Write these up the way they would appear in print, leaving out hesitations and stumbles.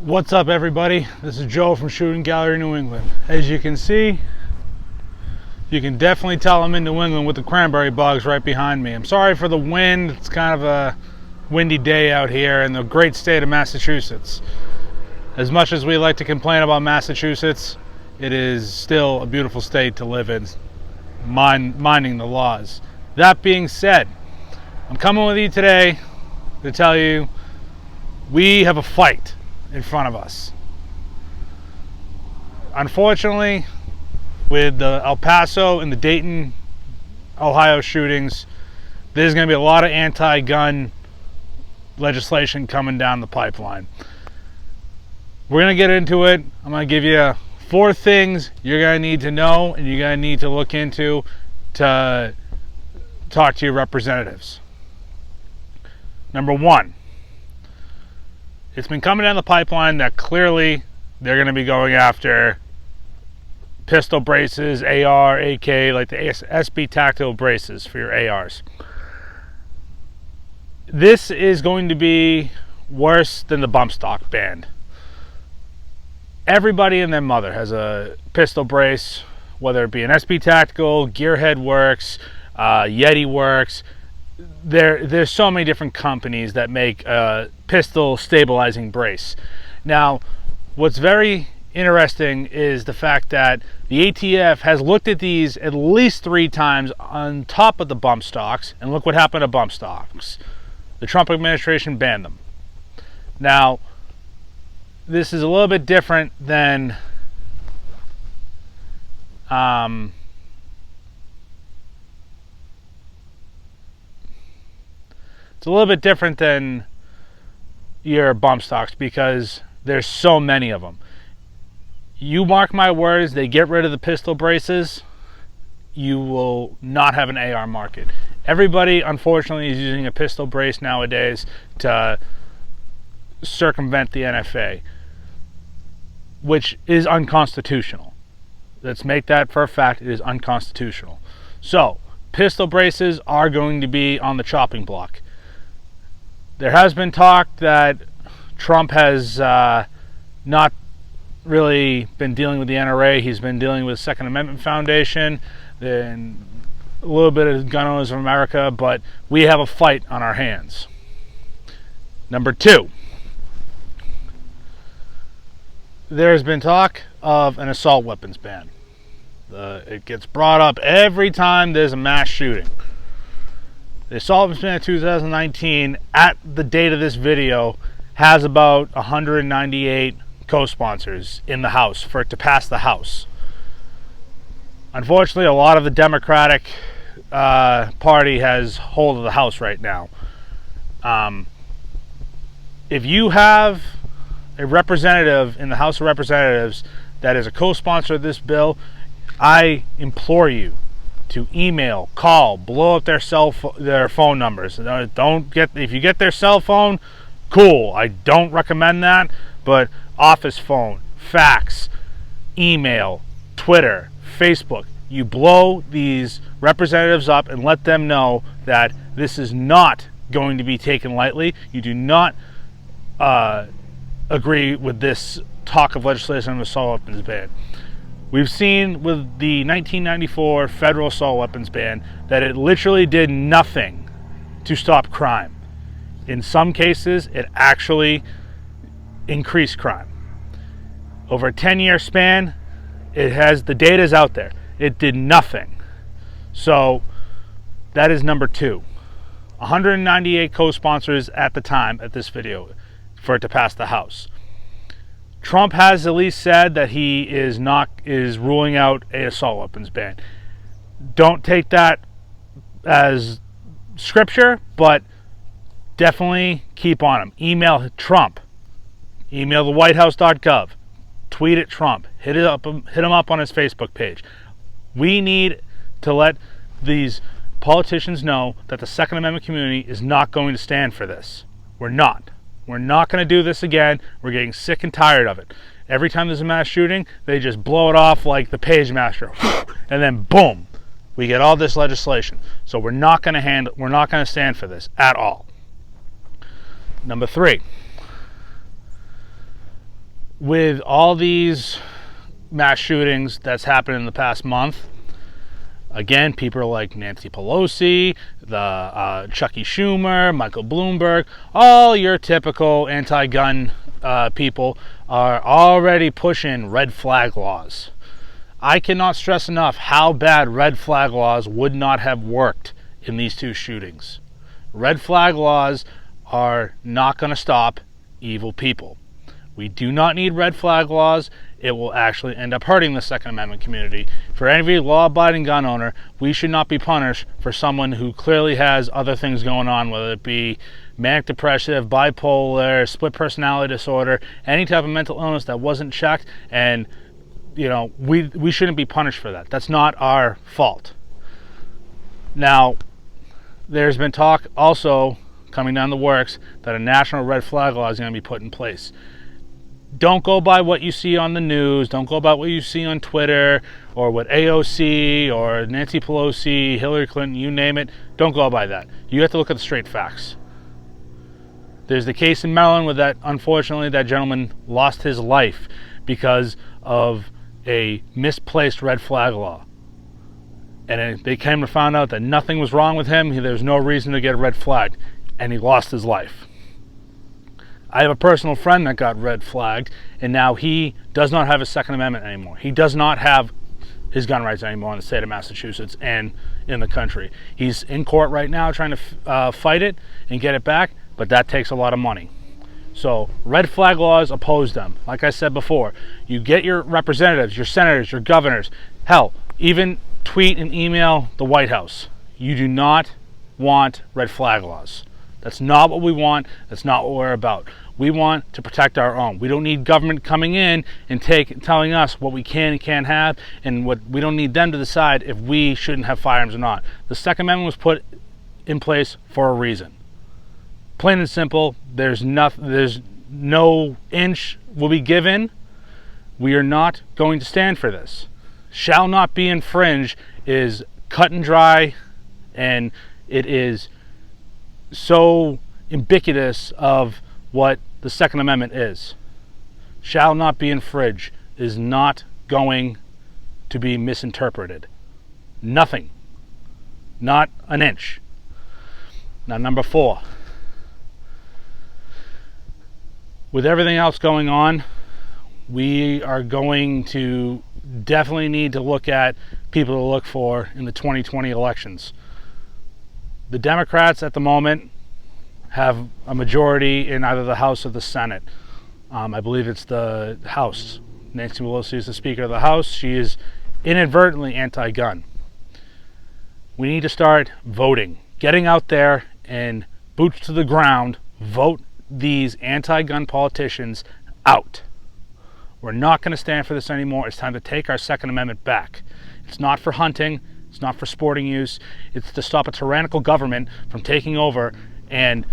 What's up, everybody? This is Joe from Shooting Gallery New England. As you can see, you can definitely tell I'm in New England with the cranberry bogs right behind me. I'm sorry for the wind. It's kind of a windy day out here in the great state of Massachusetts. As much as we like to complain about Massachusetts, it is still a beautiful state to live in, minding the laws. That being said, I'm coming with you today to tell you we have a fight in front of us. Unfortunately, with the El Paso and the Dayton, Ohio shootings, there's going to be a lot of anti-gun legislation coming down the pipeline. We're going to get into it. I'm going to give you 4 things you're going to need to know and you're going to need to look into to talk to your representatives. Number 1. It's been coming down the pipeline that clearly they're going to be going after pistol braces, AR, AK, like the SB tactical braces for your ARs. This is going to be worse than the bump stock ban. Everybody and their mother has a pistol brace, whether it be an SB tactical, Gearhead works, Yeti works. There's so many different companies that make a pistol stabilizing brace. Now, what's very interesting is the fact that the ATF has looked at these at least 3 times on top of the bump stocks, and look what happened to bump stocks. The Trump administration banned them. Now, this is a little bit different than your bump stocks because there's so many of them. You mark my words, they get rid of the pistol braces, you will not have an AR market. Everybody, unfortunately, is using a pistol brace nowadays to circumvent the NFA, which is unconstitutional. Let's make that for a fact. It is unconstitutional. So, pistol braces are going to be on the chopping block. There has been talk that Trump has not really been dealing with the NRA. He's been dealing with the Second Amendment Foundation and a little bit of Gun Owners of America, but we have a fight on our hands. Number 2, there has been talk of an assault weapons ban. It gets brought up every time there's a mass shooting. The assault weapons ban of 2019, at the date of this video, has about 198 co-sponsors in the House for it to pass the House. Unfortunately, a lot of the Democratic Party has hold of the House right now. If you have a representative in the House of Representatives that is a co-sponsor of this bill, I implore you to email, call, blow up their phone numbers. If you get their cell phone, cool. I don't recommend that, but office phone, fax, email, Twitter, Facebook. You blow these representatives up and let them know that this is not going to be taken lightly. You do not agree with this talk of legislation on assault weapons ban. We've seen with the 1994 federal assault weapons ban that it literally did nothing to stop crime. In some cases, it actually increased crime. Over a 10-year span, the data's out there. It did nothing. So that is number 2. 198 co-sponsors at the time at this video for it to pass the House. Trump has at least said that he is ruling out an assault weapons ban. Don't take that as scripture, but definitely keep on him. Email Trump. Email the whitehouse.gov. Tweet at Trump. Hit him up on his Facebook page. We need to let these politicians know that the Second Amendment community is not going to stand for this. We're not. We're not going to do this again. We're getting sick and tired of it. Every time there's a mass shooting, they just blow it off like the Page Master. And then boom, we get all this legislation. So we're not going to stand for this at all. Number 3. with all these mass shootings that's happened in the past month, again, people like Nancy Pelosi, the Chucky Schumer, Michael Bloomberg, all your typical anti-gun people are already pushing red flag laws. I cannot stress enough how bad red flag laws would not have worked in these two shootings. Red flag laws are not going to stop evil people. We do not need red flag laws. It will actually end up hurting the Second Amendment community. For every law-abiding gun owner, we should not be punished for someone who clearly has other things going on, whether it be manic depressive, bipolar, split personality disorder, any type of mental illness that wasn't checked, and we shouldn't be punished for that. That's not our fault. Now, there's been talk also coming down the works that a national red flag law is going to be put in place. Don't go by what you see on the news. Don't go by what you see on Twitter or what AOC or Nancy Pelosi, Hillary Clinton, you name it. Don't go by that. You have to look at the straight facts. There's the case in Maryland where unfortunately, that gentleman lost his life because of a misplaced red flag law. And they came to find out that nothing was wrong with him. There was no reason to get a red flag, and he lost his life. I have a personal friend that got red flagged, and now he does not have a Second Amendment anymore. He does not have his gun rights anymore in the state of Massachusetts and in the country. He's in court right now trying to fight it and get it back, but that takes a lot of money. So red flag laws, oppose them. Like I said before, you get your representatives, your senators, your governors, hell, even tweet and email the White House. You do not want red flag laws. That's not what we want. That's not what we're about. We want to protect our own. We don't need government coming in and telling us what we can and can't have, and what we don't need them to decide if we shouldn't have firearms or not. The Second Amendment was put in place for a reason. Plain and simple. There's no inch will be given. We are not going to stand for this. Shall not be infringed is cut and dry, and it is so ubiquitous of what the Second Amendment is. Shall not be infringed is not going to be misinterpreted. Nothing. Not an inch. Now, number 4. With everything else going on, we are going to definitely need to look at people to look for in the 2020 elections. The Democrats at the moment have a majority in either the House or the Senate. I believe it's the House. Nancy Pelosi is the Speaker of the House. She is inadvertently anti-gun. We need to start voting, getting out there and boots to the ground, vote these anti-gun politicians out. We're not going to stand for this anymore. It's time to take our Second Amendment back. It's not for hunting. It's not for sporting use. It's to stop a tyrannical government from taking over and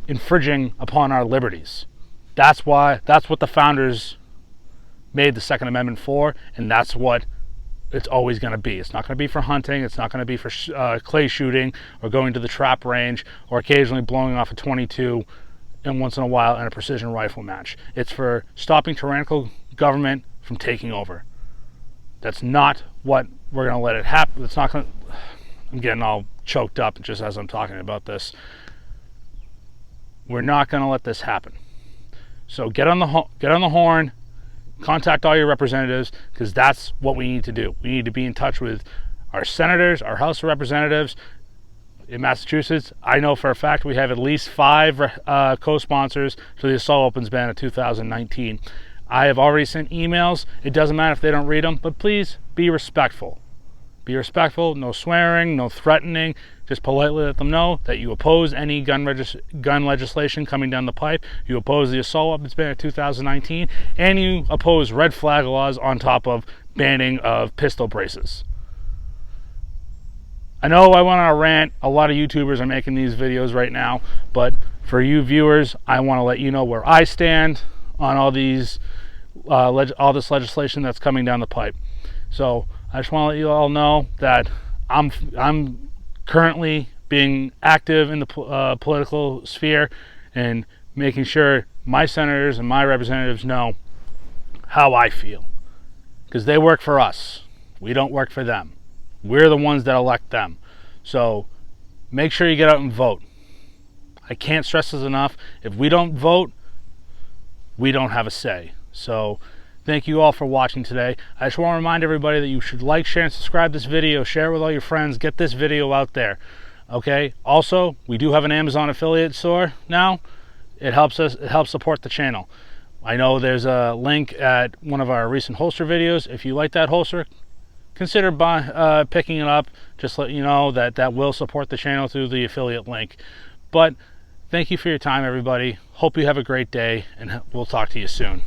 infringing upon our liberties. That's what the founders made the Second Amendment for, and that's what it's always going to be. It's not going to be for hunting. It's not going to be for clay shooting or going to the trap range or occasionally blowing off a .22 and once in a while in a precision rifle match. It's for stopping tyrannical government from taking over. That's not what we're going to let it happen. It's not going to... I'm getting all choked up just as I'm talking about this. We're not going to let this happen. So get on the horn, contact all your representatives, because that's what we need to do. We need to be in touch with our senators, our House of Representatives. In Massachusetts, I know for a fact we have at least 5 co-sponsors to the assault weapons ban of 2019. I have already sent emails. It doesn't matter if they don't read them, but please be respectful. Be respectful, no swearing, no threatening. Just politely let them know that you oppose any gun legislation coming down the pipe. You oppose the assault weapons ban of 2019, and you oppose red flag laws on top of banning of pistol braces. I know I went on a rant. A lot of YouTubers are making these videos right now, but for you viewers, I want to let you know where I stand on all these, all this legislation that's coming down the pipe. So I just want to let you all know that I'm currently being active in the political sphere and making sure my senators and my representatives know how I feel. Because they work for us. We don't work for them. We're the ones that elect them. So make sure you get out and vote. I can't stress this enough. If we don't vote, we don't have a say. So thank you all for watching today. I just want to remind everybody that you should like, share, and subscribe this video. Share it with all your friends. Get this video out there. Okay? Also, we do have an Amazon affiliate store now. It helps support the channel. I know there's a link at one of our recent holster videos. If you like that holster, consider picking it up. Just let you know that will support the channel through the affiliate link. But thank you for your time, everybody. Hope you have a great day, and we'll talk to you soon.